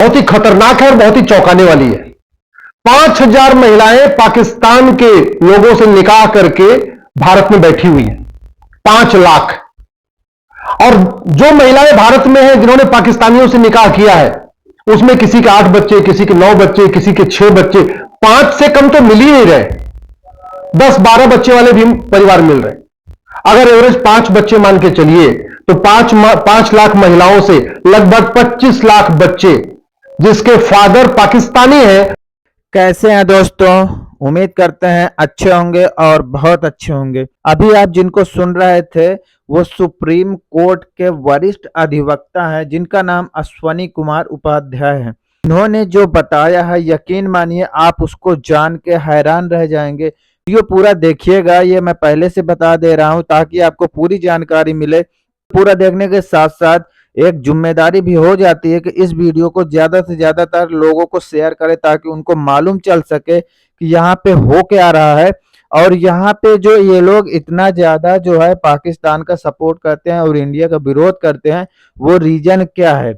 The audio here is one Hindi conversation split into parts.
बहुत ही खतरनाक है और बहुत ही चौंकाने वाली है। 5,000 महिलाएं पाकिस्तान के लोगों से निकाह करके भारत में बैठी हुई हैं। 5 लाख। और जो महिलाएं भारत में हैं जिन्होंने पाकिस्तानियों से निकाह किया है, उसमें किसी के 8 बच्चे, किसी के 9 बच्चे, किसी के 6 बच्चे, 5 से कम तो मिल ही नहीं रहे। 10-12 बच्चे वाले भी परिवार मिल रहे। अगर एवरेज 5 बच्चे मान के चलिए तो 5 लाख महिलाओं से लगभग 25 लाख बच्चे जिसके फादर पाकिस्तानी हैं। कैसे हैं दोस्तों? उम्मीद करते हैं अच्छे होंगे और बहुत अच्छे होंगे। अभी आप जिनको सुन रहे थे वो सुप्रीम कोर्ट के वरिष्ठ अधिवक्ता हैं जिनका नाम अश्वनी कुमार उपाध्याय है। इन्होंने जो बताया है यकीन मानिए आप उसको जान के हैरान रह जाएंगे। वीडियो पूरा देखिएगा, ये मैं पहले से बता दे रहा हूँ ताकि आपको पूरी जानकारी मिले। पूरा देखने के साथ साथ एक जिम्मेदारी भी हो जाती है कि इस वीडियो को ज्यादा से ज्यादातर लोगों को शेयर करें ताकि उनको मालूम चल सके कि यहाँ पे हो क्या रहा है और यहाँ पे जो ये लोग इतना ज्यादा जो है पाकिस्तान का सपोर्ट करते हैं और इंडिया का विरोध करते हैं, वो रीजन क्या है।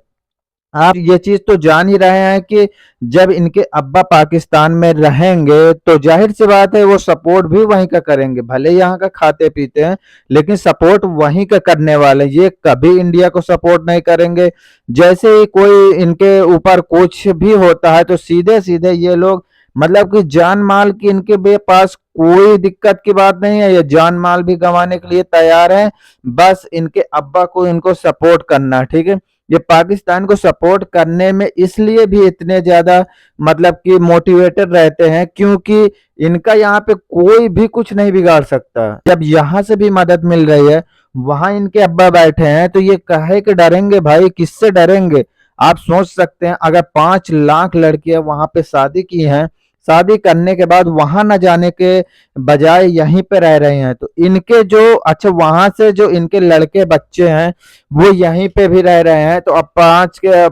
आप ये चीज तो जान ही रहे हैं कि जब इनके अब्बा पाकिस्तान में रहेंगे तो जाहिर सी बात है वो सपोर्ट भी वहीं का करेंगे। भले यहाँ का खाते पीते हैं लेकिन सपोर्ट वहीं का करने वाले, ये कभी इंडिया को सपोर्ट नहीं करेंगे। जैसे ही कोई इनके ऊपर कुछ भी होता है तो सीधे सीधे ये लोग मतलब कि जान माल की इनके पास कोई दिक्कत की बात नहीं है, ये जान माल भी गंवाने के लिए तैयार हैं। बस इनके अब्बा को इनको सपोर्ट करना, ठीक है। ये पाकिस्तान को सपोर्ट करने में इसलिए भी इतने ज्यादा मतलब कि मोटिवेटेड रहते हैं क्योंकि इनका यहाँ पे कोई भी कुछ नहीं बिगाड़ सकता। जब यहाँ से भी मदद मिल रही है, वहां इनके अब्बा बैठे हैं तो ये कहे कि डरेंगे भाई, किससे डरेंगे। आप सोच सकते हैं अगर 5 लाख लड़कियां वहां पे शादी की हैं, शादी करने के बाद वहां न जाने के बजाय यहीं पे रह रहे हैं तो इनके जो अच्छा वहां से जो इनके लड़के बच्चे हैं वो यहीं पे भी रह रहे हैं। तो अब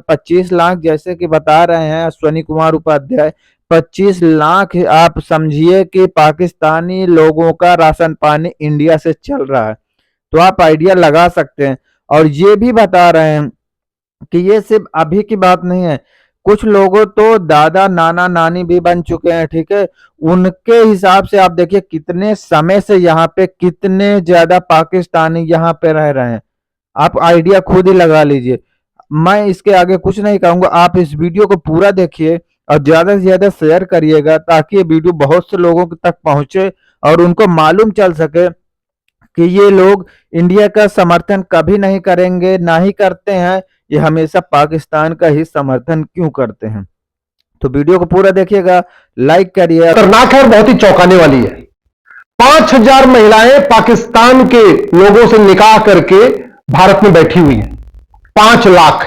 25 लाख जैसे कि बता रहे हैं अश्वनी कुमार उपाध्याय, 25 लाख आप समझिए कि पाकिस्तानी लोगों का राशन पानी इंडिया से चल रहा है। तो आप आइडिया लगा सकते हैं। और ये भी बता रहे हैं कि ये सिर्फ अभी की बात नहीं है, कुछ लोगों तो दादा नाना नानी भी बन चुके हैं, ठीक है। उनके हिसाब से आप देखिए कितने समय से यहाँ पे कितने ज्यादा पाकिस्तानी यहाँ पे रह रहे हैं। आप आइडिया खुद ही लगा लीजिए। मैं इसके आगे कुछ नहीं कहूंगा, आप इस वीडियो को पूरा देखिए और ज्यादा से ज्यादा शेयर करिएगा ताकि ये वीडियो बहुत से लोगों तक पहुंचे और उनको मालूम चल सके कि ये लोग इंडिया का समर्थन कभी नहीं करेंगे, ना ही करते हैं, ये हमेशा पाकिस्तान का ही समर्थन क्यों करते हैं। तो वीडियो को पूरा देखिएगा, लाइक करिए। खतरनाक है और बहुत ही चौंकाने वाली है। 5,000 महिलाएं पाकिस्तान के लोगों से निकाह करके भारत में बैठी हुई हैं। 5 लाख।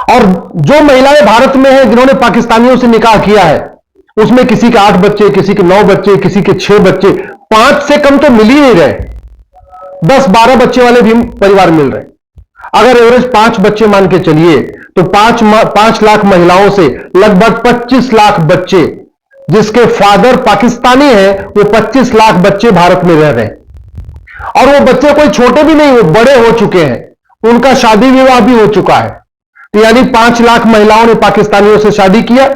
और जो महिलाएं भारत में हैं जिन्होंने पाकिस्तानियों से निकाह किया है, उसमें किसी के 8 बच्चे, किसी के 9 बच्चे, किसी के 6 बच्चे, 5 से कम तो मिल ही नहीं रहे। 10-12 बच्चे वाले भी परिवार मिल रहे। अगर एवरेज 5 बच्चे मान के चलिए तो 5 लाख महिलाओं से लगभग 25 लाख बच्चे जिसके फादर पाकिस्तानी हैं, वो 25 लाख बच्चे भारत में रह रहे हैं। और वो बच्चे कोई छोटे भी नहीं, वो बड़े हो चुके हैं, उनका शादी विवाह भी हो चुका है। तो यानी 5 लाख महिलाओं ने पाकिस्तानियों से शादी किया,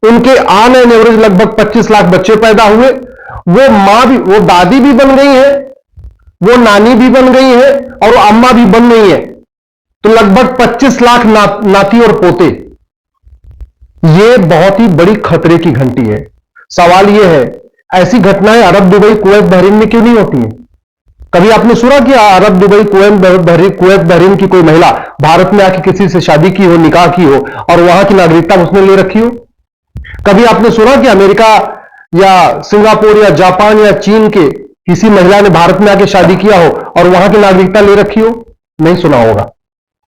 उनके ऑन एन एवरेज लगभग 25 लाख बच्चे पैदा हुए। वो मां भी, वो दादी भी बन गई है, वो नानी भी बन गई है और वो अम्मा भी बन गई है। तो लगभग 25 लाख नाती और पोते। ये बहुत ही बड़ी खतरे की घंटी है। सवाल यह है, ऐसी घटनाएं अरब, दुबई, कुवैत, बहरीन में क्यों नहीं होती हैं? कभी आपने सुना कि अरब, दुबई, कुवैत, बहरीन की कोई महिला भारत में आके किसी से शादी की हो, निकाह की हो और वहां की नागरिकता उसने ले रखी हो? कभी आपने सुना कि अमेरिका या सिंगापुर या जापान या चीन के किसी महिला ने भारत में आके शादी किया हो और वहां की नागरिकता ले रखी हो? नहीं सुना होगा।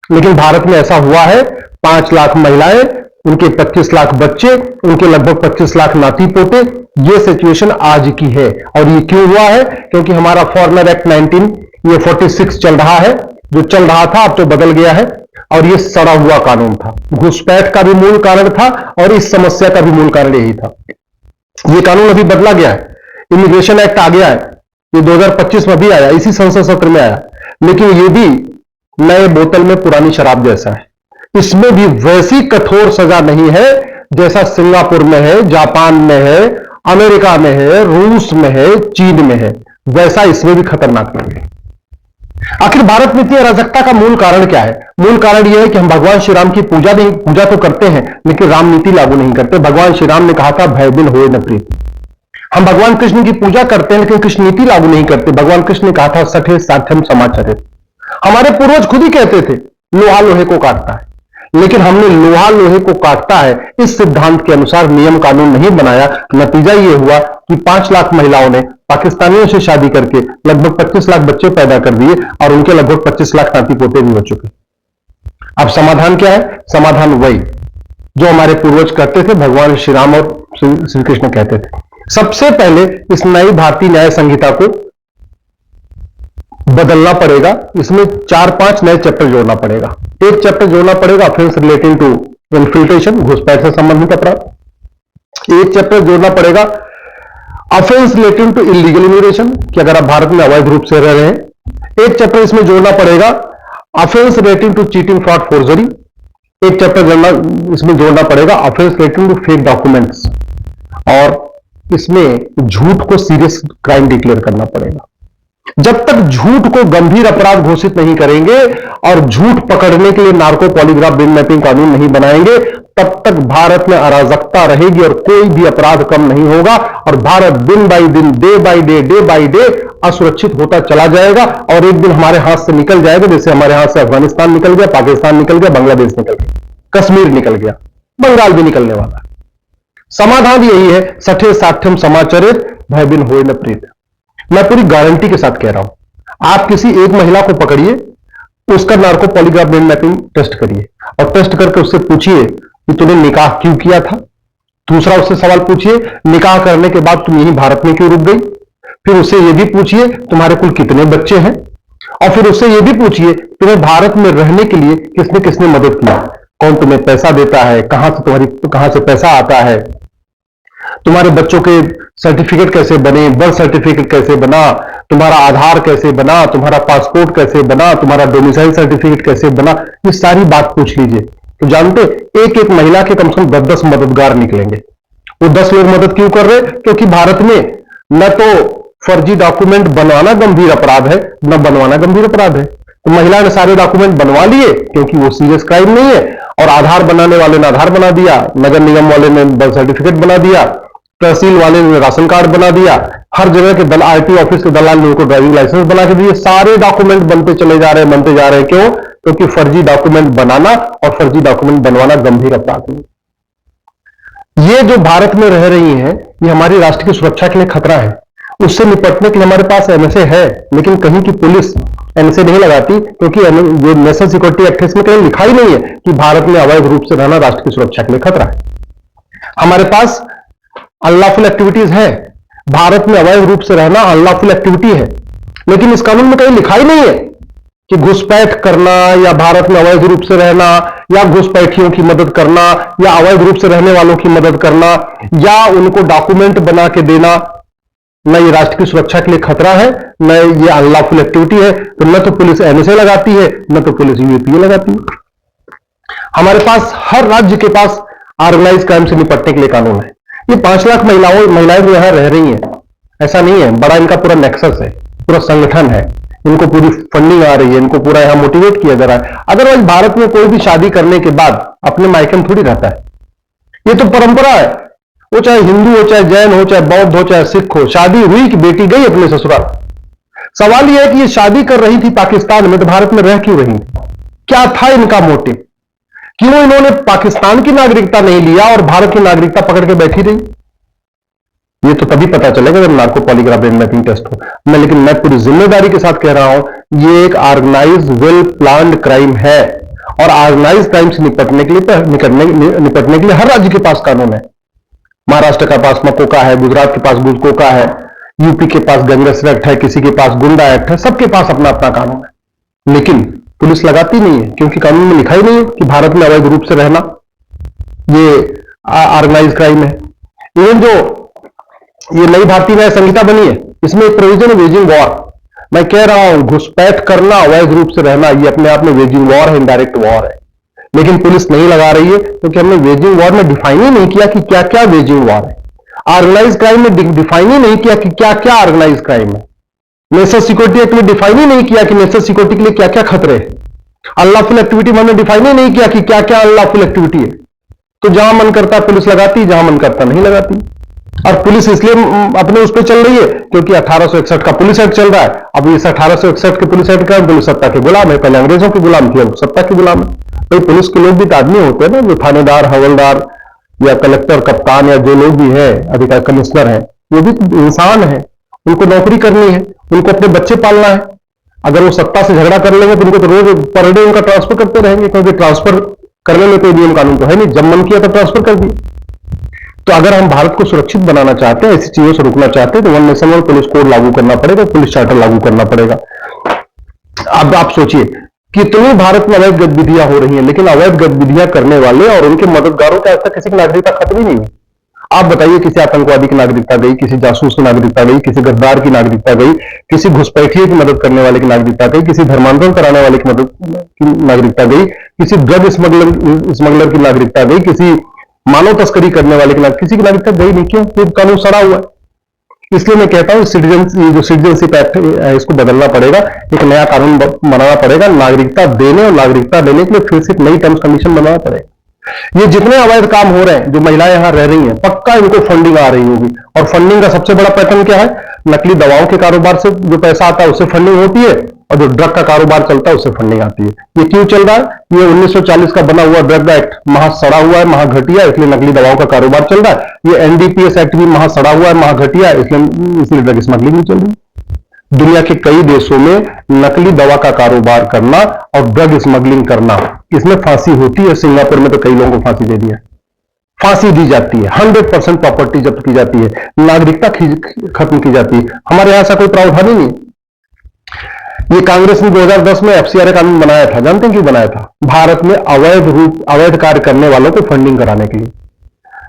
लेकिन भारत में ऐसा हुआ है। 5 लाख महिलाएं, उनके 25 लाख बच्चे, उनके लगभग 25 लाख नाती पोते। ये सिचुएशन आज की है। और ये क्यों हुआ है? क्योंकि हमारा फॉरेनर एक्ट 19 ये 46 चल रहा है। जो चल रहा था अब तो बदल गया है और ये सड़ा हुआ कानून था। घुसपैठ का भी मूल कारण था और इस समस्या का भी मूल कारण यही था। ये कानून अभी बदला गया है, इमिग्रेशन एक्ट आ गया है, ये 2025 में भी आया, इसी संसद सत्र में आया। लेकिन ये भी नए बोतल में पुरानी शराब जैसा है। इसमें भी वैसी कठोर सजा नहीं है जैसा सिंगापुर में है, जापान में है, अमेरिका में है, रूस में है, चीन में है, वैसा इसमें भी खतरनाक नहीं है। आखिर भारत में इतनी अराजकता का मूल कारण क्या है? मूल कारण यह है कि हम भगवान श्री राम की पूजा तो करते हैं, लेकिन राम नीति लागू नहीं करते। भगवान श्री राम ने कहा था, भय बिन होए न प्रीत। हम भगवान कृष्ण की पूजा करते हैं, लेकिन कृष्ण नीति लागू नहीं करते। भगवान कृष्ण ने कहा था, सठे साठ्यम समाचरित। हमारे पूर्वज खुद ही कहते थे, लोहा लोहे को काटता है, लेकिन हमने लोहा लोहे को काटता है इस सिद्धांत के अनुसार नियम कानून नहीं बनाया। नतीजा यह हुआ कि 5 लाख महिलाओं ने पाकिस्तानियों से शादी करके लगभग 25 लाख बच्चे पैदा कर दिए और उनके लगभग 25 लाख नाती पोते भी हो चुके। अब समाधान क्या है? समाधान वही जो हमारे पूर्वज करते थे, भगवान श्री राम और श्री कृष्ण कहते थे। सबसे पहले इस नई भारतीय न्याय संहिता को बदलना पड़ेगा। इसमें 4-5 नए चैप्टर जोड़ना पड़ेगा। एक चैप्टर जोड़ना पड़ेगा ऑफेंस रिलेटिंग टू इन्फिल्ट्रेशन, घुसपैठ से संबंधित अपराध। एक चैप्टर जोड़ना पड़ेगा offence relating to illegal immigration, कि अगर आप भारत में अवैध रूप से रह रहे हैं। एक चैप्टर इसमें जोड़ना पड़ेगा offence relating to cheating, fraud, forgery. एक चैप्टर इसमें जोड़ना पड़ेगा offence relating to fake documents, और इसमें झूठ को सीरियस क्राइम डिक्लेयर करना पड़ेगा। जब तक झूठ को गंभीर अपराध घोषित नहीं करेंगे और झूठ पकड़ने के लिए नार्को पॉलीग्राफ ब्रेन मैपिंग कानून नहीं बनाएंगे, तब तक भारत में अराजकता रहेगी और कोई भी अपराध कम नहीं होगा, और भारत दिन बाई दिन, डे बाई डे असुरक्षित होता चला जाएगा। और एक दिन हमारे हाथ से निकल जाएगा, जैसे हमारे हाथ से अफगानिस्तान निकल गया, पाकिस्तान निकल गया, बांग्लादेश निकल गया, कश्मीर निकल गया, बंगाल भी निकलने वाला है। समाधान यही है, सठे साठ्यम समाचरित, भय बिन होए न प्रीत। मैं पूरी गारंटी के साथ कह रहा हूं, आप किसी एक महिला को पकड़िए, उसका narco polygraph brain mapping test करिए और टेस्ट करके उससे पूछिए कि तूने निकाह क्यों किया था। दूसरा उससे सवाल पूछिए, निकाह करने के बाद तुम यहीं भारत में क्यों रुक गई। फिर उससे यह भी पूछिए तुम्हारे कुल कितने बच्चे हैं, और फिर उससे यह भी पूछिए तुम्हें भारत में रहने के लिए किसने किसने मदद किया, कौन तुम्हें पैसा देता है, कहां से पैसा आता है, तुम्हारे बच्चों के सर्टिफिकेट कैसे बने, बर्थ सर्टिफिकेट कैसे बना, तुम्हारा आधार कैसे बना, तुम्हारा पासपोर्ट कैसे बना, तुम्हारा डोमिसाइल सर्टिफिकेट कैसे बना, ये सारी बात पूछ लीजिए। तो जानते, एक एक महिला के कम से कम 10-10 मददगार निकलेंगे। वो 10 लोग मदद क्यों कर रहे? क्योंकि भारत में न तो फर्जी डॉक्यूमेंट बनवाना गंभीर अपराध है, न बनवाना गंभीर अपराध है। तो महिला ने सारे डॉक्यूमेंट बनवा लिए क्योंकि वो सीरियस क्राइम नहीं है, और आधार बनाने वाले ने आधार बना दिया, नगर निगम वाले ने बर्थ सर्टिफिकेट बना दिया, तहसील वाले ने राशन कार्ड बना दिया, हर जगह के आरटी ऑफिस के दलाल ने उनको ड्राइविंग लाइसेंस बना के दिए। सारे डॉक्यूमेंट बनते चले जा रहे हैं। क्यों? क्योंकि फर्जी डॉक्यूमेंट बनाना और फर्जी डॉक्यूमेंट बनवाना गंभीर अपराध है। ये जो भारत में रह रही हैं, ये हमारी राष्ट्र की सुरक्षा के लिए खतरा है। उससे निपटने के लिए हमारे पास एनएसए है, लेकिन कहीं की पुलिस एनएसए नहीं लगाती, क्योंकि जो नेशनल सिक्योरिटी एक्ट है इसमें कहीं लिखा ही नहीं है कि भारत में अवैध रूप से रहना राष्ट्र की सुरक्षा के लिए खतरा है। हमारे पास अनलॉफुल एक्टिविटीज है, भारत में अवैध रूप से रहना अनलॉफुल एक्टिविटी है, लेकिन इस कानून में कहीं लिखा ही नहीं है कि घुसपैठ करना या भारत में अवैध रूप से रहना या घुसपैठियों की मदद करना या अवैध रूप से रहने वालों की मदद करना या उनको डॉक्यूमेंट बना के देना, न ये राष्ट्र की सुरक्षा के लिए खतरा है, न ये अनलॉफुल एक्टिविटी है। तो न तो पुलिस एनएसए लगाती है, न तो पुलिस यूएपीए लगाती है। हमारे पास हर राज्य के पास ऑर्गेनाइज क्राइम से निपटने के लिए कानून है। ये 5 लाख महिलाएं जो यहां रह रही हैं, ऐसा नहीं है, बड़ा इनका पूरा नेक्सस है, पूरा संगठन है, इनको पूरी फंडिंग आ रही है, इनको पूरा यहां मोटिवेट किया जा रहा है। अदरवाइज भारत में कोई भी शादी करने के बाद अपने मायके में थोड़ी रहता है। ये तो परंपरा है, वो चाहे हिंदू हो, चाहे जैन हो, चाहे बौद्ध हो, चाहे सिख हो, शादी हुई कि बेटी गई अपने ससुराल। सवाल यह है कि ये शादी कर रही थी पाकिस्तान में, तो भारत में रह क्यों रही? क्या था इनका मोटिव? क्यों इन्होंने पाकिस्तान की नागरिकता नहीं लिया और भारत की नागरिकता पकड़ के बैठी रही? ये तो तभी पता चलेगा जब narco polygraph brain mapping test हो। लेकिन मैं पूरी जिम्मेदारी के साथ कह रहा हूं, ये एक ऑर्गेनाइज वेल प्लान्ड क्राइम है, और ऑर्गेनाइज क्राइम से निपटने के लिए हर राज्य के पास कानून है। महाराष्ट्र के पास मकोका है, गुजरात के पास गुजकोका है, यूपी के पास गैंगस्टर एक्ट है, किसी के पास गुंडा एक्ट है, सबके पास अपना अपना कानून है। लेकिन पुलिस लगाती नहीं है, क्योंकि कानून में लिखा ही नहीं है कि भारत में अवैध रूप से रहना ये ऑर्गेनाइज क्राइम है। इवन जो ये नई भारतीय न्याय संहिता बनी है, इसमें एक प्रोविजन है वेजिंग वॉर। मैं कह रहा हूं, घुसपैठ करना, अवैध रूप से रहना, ये अपने आप में वेजिंग वॉर है, इनडायरेक्ट वॉर है। लेकिन पुलिस नहीं लगा रही है क्योंकि हमने वेजिंग वॉर में डिफाइन ही नहीं किया कि क्या क्या वेजिंग वॉर है। ऑर्गेनाइज क्राइम में डिफाइन ही नहीं किया कि क्या क्या ऑर्गेनाइज क्राइम है। नेशनल सिक्योरिटी एक्ट में डिफाइन ही नहीं किया कि नेशनल सिक्योरिटी के लिए क्या क्या खतरे हैं। अनलॉफुल एक्टिविटी में हमने डिफाइन ही नहीं किया कि क्या क्या अनलॉफुल एक्टिविटी है। तो जहां मन करता है पुलिस लगाती, जहां मन करता नहीं लगाती। और पुलिस इसलिए अपने उस पर चल रही है क्योंकि 1861 का पुलिस एक्ट चल रहा है। अब इस 1861 के पुलिस एक्ट का पुलिस सत्ता के गुलाम है। पहले अंग्रेजों के गुलाम थी, अब सत्ता के गुलाम है। तो पुलिस के लोग भी तो आदमी होते हैं ना, जो थानेदार, हवलदार या कलेक्टर, कप्तान या जो लोग भी है, अधिकारी, कमिश्नर है, वो भी तो इंसान है। उनको नौकरी करनी है, उनको अपने बच्चे पालना है। अगर वो सत्ता से झगड़ा कर लेंगे तो उनको तो रोज पर डे उनका ट्रांसफर करते रहेंगे, क्योंकि ट्रांसफर करने में कोई नियम कानून तो है नहीं। जब मन किया तो ट्रांसफर कर दिए। तो अगर हम भारत को सुरक्षित बनाना चाहते हैं, ऐसी चीजों से रोकना चाहते हैं, तो one nation one police code लागू करना पड़ेगा, पुलिस चार्टर लागू करना पड़ेगा। अब आप सोचिए कितनी भारत में अवैध गतिविधियां हो रही हैं, लेकिन अवैध गतिविधियां करने वाले और उनके मददगारों का आज तक किसी की नागरिकता खत्म ही नहीं हुई। आप बताइए, किसी आतंकवादी की नागरिकता गई, किसी जासूस की नागरिकता गई, किसी गद्दार की नागरिकता गई, किसी घुसपैठिए की मदद करने वाले की नागरिकता गई, किसी धर्मांतरण कराने वाले की मदद की नागरिकता गई, किसी ड्रग स्मगलर की नागरिकता गई, किसी मानव तस्करी करने वाले की किसी की नागरिकता गई नहीं। क्यों? ये कानून सड़ा हुआ है। इसलिए मैं कहता हूं जो सिटीजनशिप एक्ट है इसको बदलना पड़ेगा, एक नया कानून बनाना पड़ेगा। नागरिकता देने और नागरिकता लेने के लिए फिर से एक नई टर्म्स कंडीशन बनाना पड़ेगा। ये जितने अवैध काम हो रहे हैं, जो महिलाएं यहां रह रही हैं, पक्का इनको फंडिंग आ रही होगी। और फंडिंग का सबसे बड़ा पैटर्न क्या है? नकली दवाओं के कारोबार से जो पैसा आता है उससे फंडिंग होती है, और जो ड्रग का कारोबार चलता है उससे फंडिंग आती है। ये क्यों चल रहा है? ये 1940 का बना हुआ ड्रग एक्ट महा सड़ा हुआ है, महा घटिया, इसलिए नकली दवाओं का कारोबार चल रहा है। ये एनडीपीएस एक्ट भी महा सड़ा हुआ है, महा घटिया, इसलिए ड्रग स्मगलिंग भी चल रही है। दुनिया के कई देशों में नकली दवा का कारोबार करना और ड्रग स्मगलिंग करना, इसमें फांसी होती है। सिंगापुर में तो कई लोगों को फांसी दे दिया, फांसी दी जाती है, 100% प्रॉपर्टी जब्त की जाती है, नागरिकता खत्म की जाती है। हमारे यहां ऐसा कोई प्रावधान ही नहीं। ये कांग्रेस ने 2010 में एफसीआर कानून बनाया था। जानते हैं क्यों बनाया था? भारत में अवैध कार्य करने वालों को फंडिंग कराने के लिए।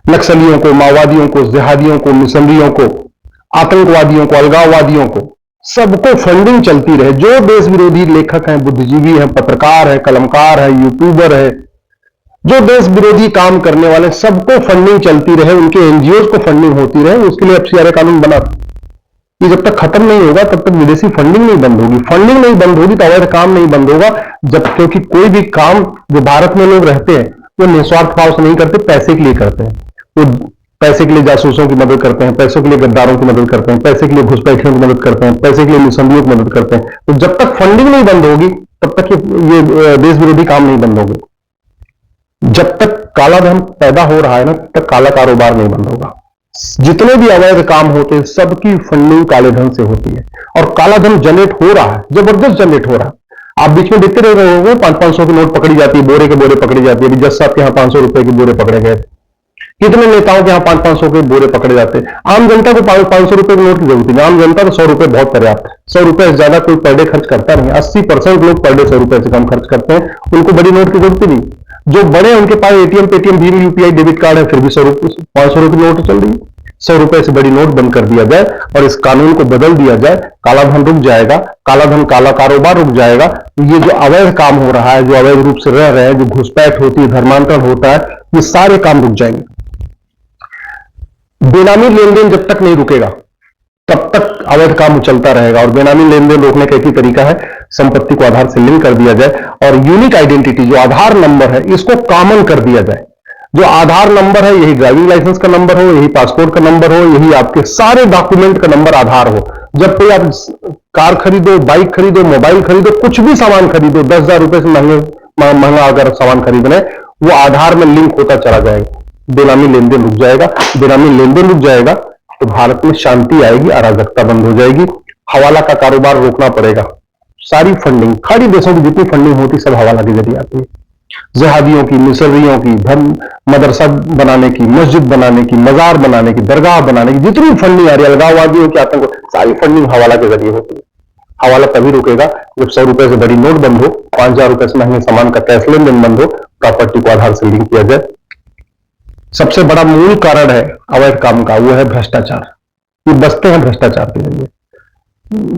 नक्सलियों को, माओवादियों को, जिहादियों को, मिशनरियों को, आतंकवादियों को, अलगाववादियों को, सबको फंडिंग चलती रहे। जो देश विरोधी लेखक हैं, बुद्धिजीवी हैं, पत्रकार हैं, कलमकार हैं, यूट्यूबर है, जो देश विरोधी काम करने वाले, सबको फंडिंग चलती रहे, उनके एनजीओ को फंडिंग होती रहे, उसके लिए एफसीआर कानून बना। ये जब तक खत्म नहीं होगा तब तक विदेशी फंडिंग नहीं बंद होगी। फंडिंग नहीं बंद होगी तो अवैध काम नहीं बंद होगा। जब, क्योंकि कोई भी काम जो भारत में लोग रहते हैं वो निस्वार्थ भाव से नहीं करते, पैसे के लिए करते हैं। वो पैसे के लिए जासूसों की मदद करते हैं, पैसों के लिए गद्दारों की मदद करते हैं, पैसे के लिए घुसपैठियों की मदद करते हैं, पैसे के लिए मिशनरियों की मदद करते हैं। तो जब तक फंडिंग नहीं बंद होगी तब तक ये देश विरोधी काम नहीं बंद होंगे। जब तक काला धन पैदा हो रहा है ना, तब तक काला कारोबार नहीं बंद होगा। जितने भी अवैध काम होते हैं सबकी फंडिंग काले धन से होती है, और काला धन जनरेट हो रहा है, जबरदस्त जनरेट हो रहा है। आप बीच में देखते रह रहे होंगे 500-500 की नोट पकड़ी जाती है, बोरे के बोरे पकड़ी जाती है। अभी जज साहब के यहाँ 500 रुपए के बोरे पकड़े गए। कितने नेताओं के यहाँ 500-500 के बोरे पकड़े जाते हैं। आम जनता को 500 रुपए की नोट की जरूरत नहीं। आम जनता को 100 रुपए बहुत पर्याप्त है। 100 रुपए से ज्यादा कोई पर डे खर्च करता नहीं। 80% लोग पर डे 100 रुपए से कम खर्च करते हैं। उनको बड़ी नोट की जरूरत ही नहीं। जो बड़े उनके पास एटीएम, पेटीएम, भीम, यूपीआई, डेबिट कार्ड है, फिर भी 500 रुपए की नोट चल रही है। 100 रुपए से बड़ी नोट बंद कर दिया जाए और इस कानून को बदल दिया जाए, काला धन रुक जाएगा, काला धन, काला कारोबार रुक जाएगा। ये जो अवैध काम हो रहा है, जो अवैध रूप से रह रहे हैं, जो घुसपैठ होती है, धर्मांतरण होता है, ये सारे काम रुक जाएंगे। बेनामी लेन देन जब तक नहीं रुकेगा तब तक अवैध काम चलता रहेगा। और बेनामी लेन देन रोकने का एक ही तरीका है, संपत्ति को आधार से लिंक कर दिया जाए और यूनिक आइडेंटिटी जो आधार नंबर है इसको कॉमन कर दिया जाए। जो आधार नंबर है यही ड्राइविंग लाइसेंस का नंबर हो, यही पासपोर्ट का नंबर हो, यही आपके सारे डॉक्यूमेंट का नंबर आधार हो। जब कोई आप कार खरीदो, बाइक खरीदो, मोबाइल खरीदो, कुछ भी सामान खरीदो, 10,000 रुपए से महंगा अगर सामान खरीद रहे हैं, वो आधार में लिंक होता चला जाएगा। बेनामी लेन देन रुक जाएगा। बेनामी लेन देन रुक जाएगा तो भारत में शांति आएगी, अराजकता बंद हो जाएगी। हवाला का कारोबार रोकना पड़ेगा। सारी फंडिंग, खाड़ी देशों की जितनी फंडिंग होती सब हवाला के जरिए आती है। जिहादियों की, मिशनरियों की, धर्म मदरसा बनाने की, मस्जिद बनाने की, मजार बनाने की, दरगाह बनाने की जितनी फंडिंग आ रही है, अलगाववादियों की, आतंक, सारी फंडिंग हवाला के जरिए होती है। हवाला तभी रुकेगा जब 100 रुपए से बड़ी नोट बंद हो, 5,000 रुपए से महंगे सामान का कैश लेन देन बंद हो, प्रॉपर्टी को आधार से लिंक किया जाए। सबसे बड़ा मूल कारण है अवैध काम का, वो है भ्रष्टाचार। ये बचते हैं भ्रष्टाचार के जरिए।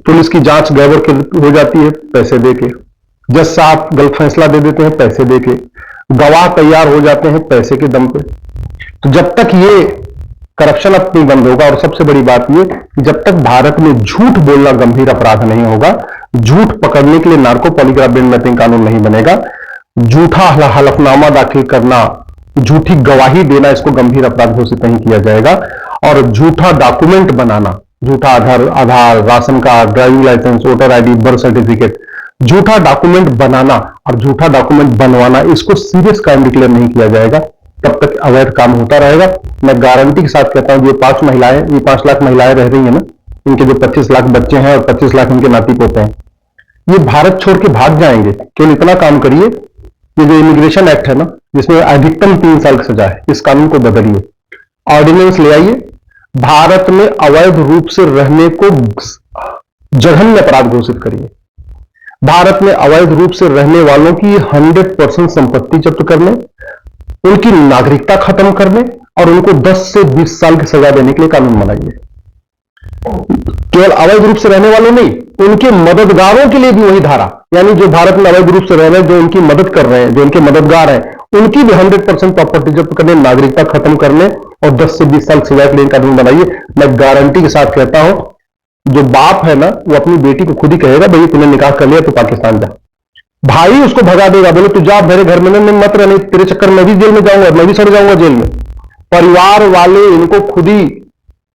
पुलिस की जांच गड़बड़ हो जाती है पैसे देके, जज साहब गलत फैसला दे देते हैं पैसे देके, गवाह तैयार हो जाते हैं पैसे के दम पे। तो जब तक ये करप्शन अब नहीं बंद होगा, और सबसे बड़ी बात ये कि जब तक भारत में झूठ बोलना गंभीर अपराध नहीं होगा, झूठ पकड़ने के लिए नार्को पॉलीग्राफ ब्रेन मैपिंग कानून नहीं बनेगा, झूठा हलफनामा दाखिल करना, झूठी गवाही देना, इसको गंभीर अपराध घोषित नहीं किया जाएगा। और झूठा डॉक्यूमेंट बनाना, झूठा Aadhaar, ration card, driving licence, voter ID, birth certificate, झूठा डॉक्यूमेंट बनाना और झूठा डॉक्यूमेंट बनवाना, इसको सीरियस क्राइम डिक्लेयर नहीं किया जाएगा। तब तक अवैध काम होता रहेगा। मैं गारंटी के साथ कहता हूं, ये 5 महिलाएं, ये 5 लाख महिलाएं रह रही है ना, इनके जो 25 लाख बच्चे हैं और 25 लाख इनके नाती पोते हैं, ये भारत छोड़ के भाग जाएंगे। केवल इतना काम करिए, ये जो इमिग्रेशन एक्ट है ना, जिसमें अधिकतम 3 साल की सजा है, इस कानून को बदलिए, ऑर्डिनेंस ले आइए, भारत में अवैध रूप से रहने को जघन्य अपराध घोषित करिए, भारत में अवैध रूप से रहने वालों की 100% संपत्ति जब्त करने, उनकी नागरिकता खत्म करने और उनको 10 से 20 साल की सजा देने के लिए कानून बनाइए। केवल अवैध रूप से रहने वालों नहीं, उनके मददगारों के लिए भी वही धारा, यानी जो भारत में अवैध रूप से रह रहे हैं, जो उनकी मदद कर रहे हैं, जो उनके मददगार हैं, उनकी भी 100% प्रॉपर्टी जब्त करने, नागरिकता खत्म करने और 10 से 20 साल सजा के लिए कानून बनाइए। मैं गारंटी के साथ कहता हूं, जो बाप है ना, वो अपनी बेटी को खुद ही कहेगा, भाई तूने निकाह कर लिया तो पाकिस्तान जा। भाई उसको भगा देगा, बोले तू जा मेरे घर में मत रहने, तेरे चक्कर में भी जेल में जाऊंगा, मैं भी सड़ जाऊंगा जेल में। परिवार वाले इनको खुद ही,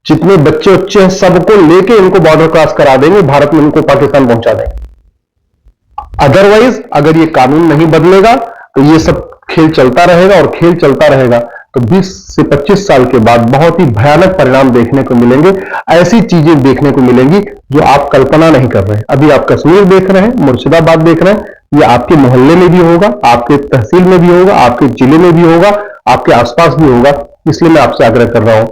जितने बच्चे उच्चे हैं सबको लेके इनको बॉर्डर क्रॉस करा देंगे, भारत में इनको पाकिस्तान पहुंचा देंगे। अदरवाइज अगर ये कानून नहीं बदलेगा तो ये सब खेल चलता रहेगा, और खेल चलता रहेगा तो 20 से 25 साल के बाद बहुत ही भयानक परिणाम देखने को मिलेंगे। ऐसी चीजें देखने को मिलेंगी जो आप कल्पना नहीं कर रहे हैं। अभी आप कश्मीर देख रहे हैं, मुर्शिदाबाद देख रहे हैं, ये आपके मोहल्ले में भी होगा, आपके तहसील में भी होगा, आपके जिले में भी होगा, आपके आसपास भी होगा। इसलिए मैं आपसे आग्रह कर रहा हूं,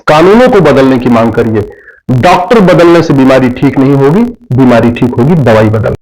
कानूनों को बदलने की मांग करिए। डॉक्टर बदलने से बीमारी ठीक नहीं होगी, बीमारी ठीक होगी दवाई बदल